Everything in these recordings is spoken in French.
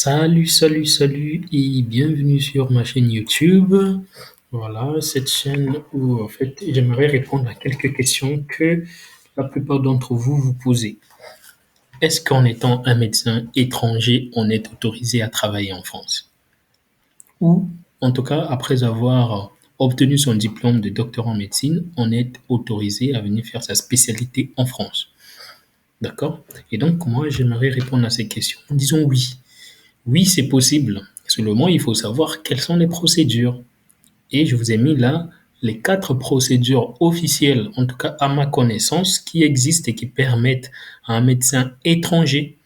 Salut, salut, salut et bienvenue sur ma chaîne YouTube. Voilà, cette chaîne où en fait j'aimerais répondre à quelques questions que la plupart d'entre vous vous posez. Est-ce qu'en étant un médecin étranger, on est autorisé à travailler en France? Ou en tout cas, après avoir obtenu son diplôme de doctorat en médecine, on est autorisé à venir faire sa spécialité en France. D'accord? Et donc moi j'aimerais répondre à ces questions. Disons oui. Oui, c'est possible. Seulement, il faut savoir quelles sont les procédures. Et je vous ai mis là les 4 procédures officielles, en tout cas à ma connaissance, qui existent et qui permettent à un médecin étranger,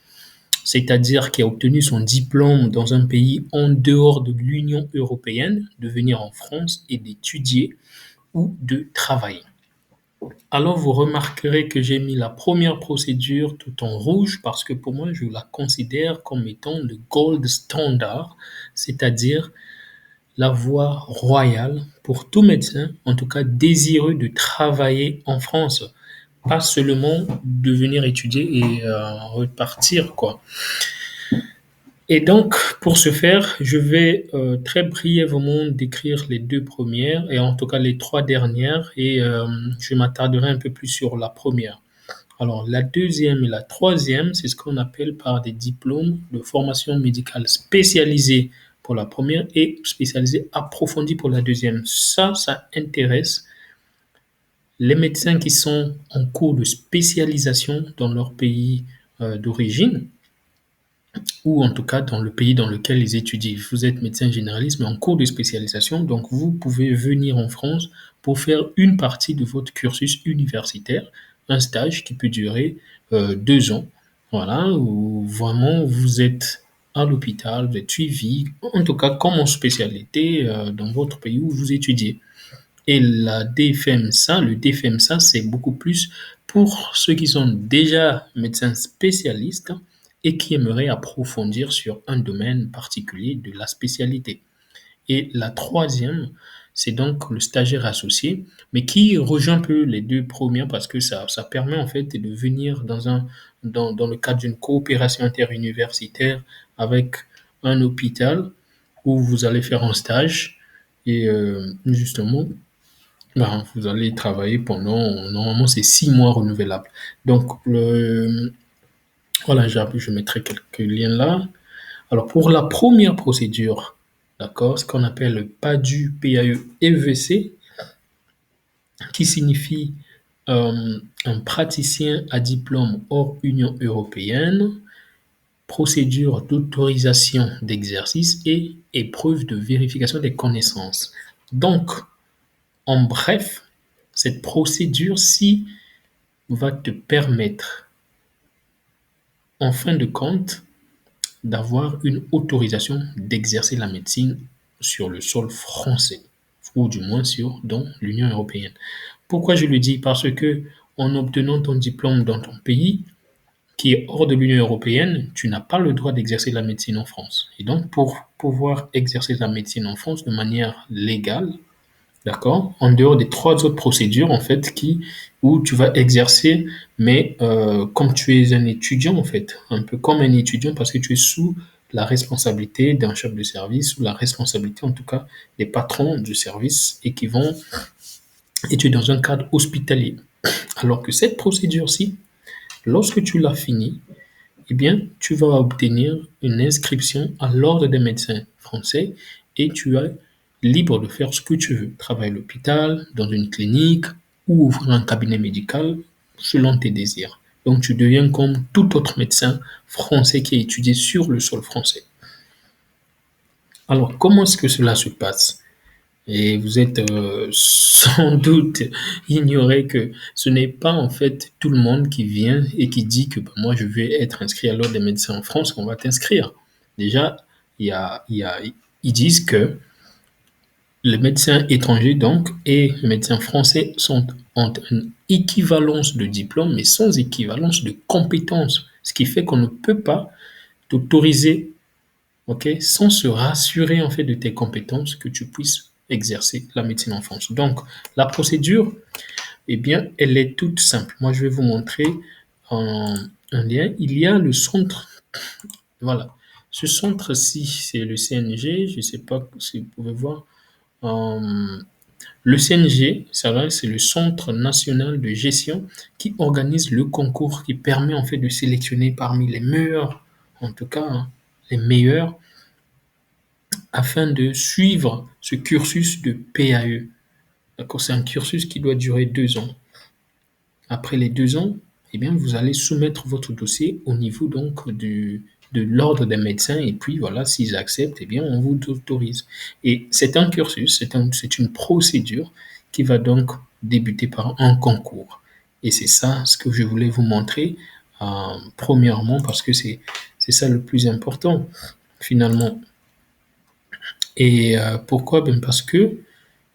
c'est-à-dire qui a obtenu son diplôme dans un pays en dehors de l'Union européenne, de venir en France et d'étudier ou de travailler. Alors vous remarquerez que j'ai mis la première procédure tout en rouge parce que pour moi, je la considère comme étant le gold standard, c'est-à-dire la voie royale pour tout médecin, en tout cas désireux de travailler en France, pas seulement de venir étudier et repartir, quoi. Et donc, pour ce faire, je vais très brièvement décrire les 2 premières et en tout cas les 3 dernières et je m'attarderai un peu plus sur la première. Alors, la deuxième et la troisième, c'est ce qu'on appelle par des diplômes de formation médicale spécialisée pour la première et spécialisée approfondie pour la deuxième. Ça intéresse les médecins qui sont en cours de spécialisation dans leur pays d'origine ou en tout cas dans le pays dans lequel ils étudient. Vous êtes médecin généraliste, mais en cours de spécialisation, donc vous pouvez venir en France pour faire une partie de votre cursus universitaire, un stage qui peut durer 2 ans, voilà, où vraiment vous êtes à l'hôpital, vous êtes suivi, en tout cas comme en spécialité dans votre pays où vous étudiez. Et la DFMSA, le DFMSA, c'est beaucoup plus pour ceux qui sont déjà médecins spécialistes et qui aimeraient approfondir sur un domaine particulier de la spécialité. Et la troisième, c'est donc le stagiaire associé, mais qui rejoint un peu les 2 premières parce que ça permet en fait de venir dans le cadre d'une coopération interuniversitaire avec un hôpital où vous allez faire un stage et justement ben, vous allez travailler pendant, normalement, c'est 6 mois renouvelables. Donc, voilà, je mettrai quelques liens là. Alors, pour la première procédure, d'accord, ce qu'on appelle le PADU, PAE-EVC, qui signifie un praticien à diplôme hors Union européenne, procédure d'autorisation d'exercice et épreuve de vérification des connaissances. Donc, en bref, cette procédure-ci va te permettre, en fin de compte, d'avoir une autorisation d'exercer la médecine sur le sol français, ou du moins dans l'Union européenne. Pourquoi je le dis? Parce que en obtenant ton diplôme dans ton pays, qui est hors de l'Union européenne, tu n'as pas le droit d'exercer la médecine en France. Et donc, pour pouvoir exercer la médecine en France de manière légale, d'accord? En dehors des 3 autres procédures, en fait, où tu vas exercer, mais comme tu es un étudiant, en fait, un peu comme un étudiant, parce que tu es sous la responsabilité d'un chef de service, sous la responsabilité, en tout cas, des patrons du service et qui vont, et tu es dans un cadre hospitalier. Alors que cette procédure-ci, lorsque tu l'as finie, eh bien, tu vas obtenir une inscription à l'ordre des médecins français et tu es libre de faire ce que tu veux. Travailler à l'hôpital, dans une clinique ou ouvrir un cabinet médical selon tes désirs. Donc, tu deviens comme tout autre médecin français qui a étudié sur le sol français. Alors, comment est-ce que cela se passe? Et vous êtes sans doute ignoré que ce n'est pas en fait tout le monde qui vient et qui dit que ben, moi je vais être inscrit à l'ordre des médecins en France, on va t'inscrire. Déjà, ils disent que les médecins étrangers donc et les médecins français ont une équivalence de diplôme mais sans équivalence de compétences. Ce qui fait qu'on ne peut pas t'autoriser, ok, sans se rassurer en fait de tes compétences, que tu puisses exercer la médecine en France. Donc, la procédure, eh bien, elle est toute simple. Moi, je vais vous montrer un lien. Il y a le centre, voilà, Ce centre-ci, c'est le CNG. Je ne sais pas si vous pouvez voir. Euh, le CNG, ça va, c'est le Centre national de gestion qui organise le concours qui permet en fait de sélectionner parmi les meilleurs, en tout cas, hein, les meilleurs, afin de suivre ce cursus de PAE. D'accord, c'est un cursus qui doit durer 2 ans. Après les 2 ans, eh bien, vous allez soumettre votre dossier au niveau donc de l'ordre des médecins et puis voilà, s'ils acceptent, eh bien, on vous autorise. Et c'est un cursus, c'est une procédure qui va donc débuter par un concours. Et c'est ça ce que je voulais vous montrer, premièrement, parce que c'est ça le plus important, finalement. Et pourquoi? Ben parce que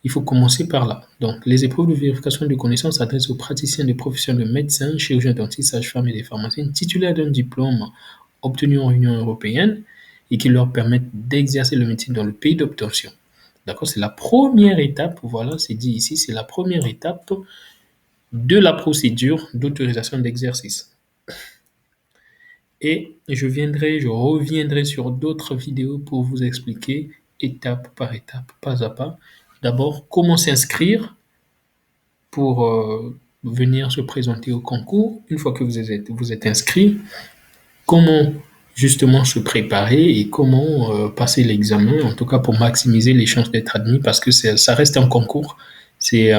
il faut commencer par là. Donc, les épreuves de vérification de connaissances s'adressent aux praticiens des professions de médecins, chirurgiens, dentistes, sages-femmes et des pharmaciens titulaires d'un diplôme obtenu en Union européenne et qui leur permettent d'exercer le métier dans le pays d'obtention. D'accord? C'est la première étape, voilà, c'est dit ici, c'est la première étape de la procédure d'autorisation d'exercice. Et je reviendrai sur d'autres vidéos pour vous expliquer étape par étape, pas à pas. D'abord, comment s'inscrire pour venir se présenter au concours. Une fois que vous êtes inscrit, comment justement se préparer et comment passer l'examen, en tout cas pour maximiser les chances d'être admis, parce que ça reste un concours. C'est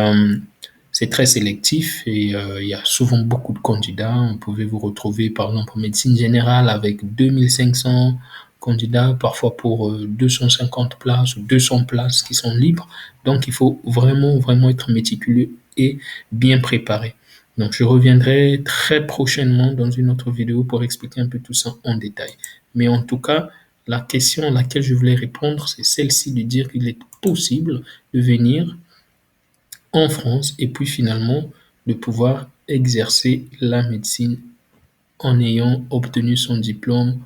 c'est très sélectif et il y a souvent beaucoup de candidats. Vous pouvez vous retrouver par exemple en médecine générale avec 2500 candidats, parfois pour 250 places ou 200 places qui sont libres. Donc il faut vraiment, vraiment être méticuleux et bien préparé. Donc je reviendrai très prochainement dans une autre vidéo pour expliquer un peu tout ça en détail. Mais en tout cas, la question à laquelle je voulais répondre, c'est celle-ci de dire qu'il est possible de venir en France et puis finalement de pouvoir exercer la médecine en ayant obtenu son diplôme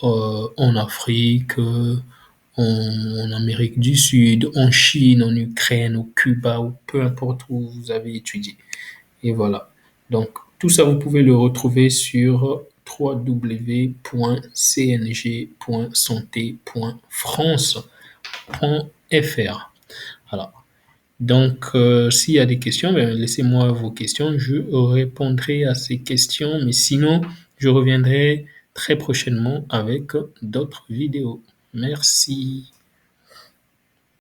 en Afrique, en Amérique du Sud, en Chine, en Ukraine, au Cuba, ou peu importe où vous avez étudié. Et voilà. Donc, tout ça, vous pouvez le retrouver sur www.cng.santé.france.fr. Voilà. Donc, s'il y a des questions, ben, laissez-moi vos questions. Je répondrai à ces questions, mais sinon, je reviendrai très prochainement avec d'autres vidéos. Merci.